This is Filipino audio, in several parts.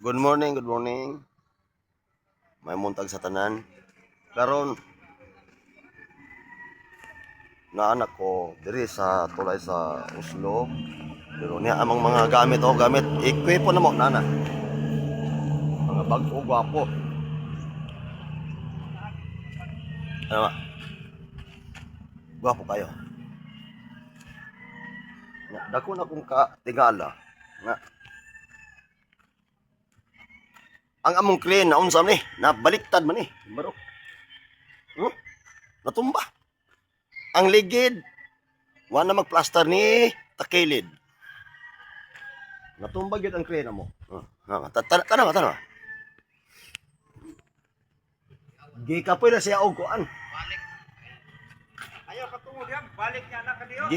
Good morning, good morning. May muntag sa tanan. Karon na anak ko diri sa tulay sa Oslo. Pero niya amang mga gamit ikwipo na mo nana. Mga bag-o gwapo. Ano ba? Gwapo kayo. Dako na kung tingala nga ang among crane na unsam ni nabaliktad man ni baro. Natumba. Ang ligid wa na magplaster ni takilid. Natumba gyud ang crane mo. Tanong. Gikapoy na siya og kuan. Ayaw katungod yan, balik niya na kadiyo.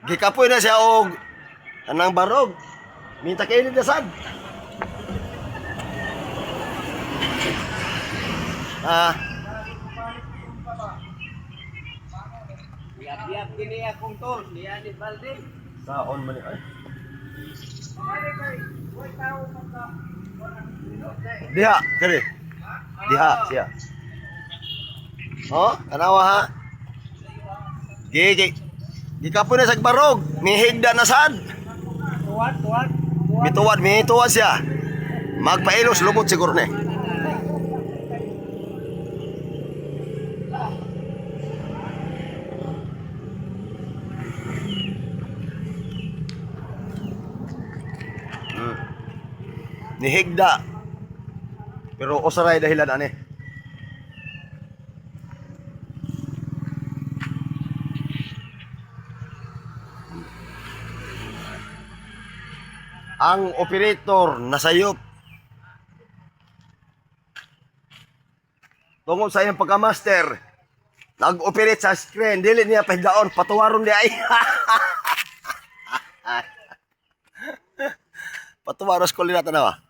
Gikapoy na siya og anang barog. Minta kailid na sad. Biyak-biyak kini akong tol, niya ni Balde. Saon man ni ay. Diha, kani. Diha siya. Oh, tanawa ha. Gikapoy na sa barog, mihigda na sad. Tuwad. Mituwad siya. Magpailos lubot siguro ni. Nihigda. Pero usaray dahilan ani. Ang operator nasayop. Tungod sa iyang pagka-master, nag-operate sa screen, dili niya pahigdaon, patuwaron niya ay. Patuwaros ko linata na ba?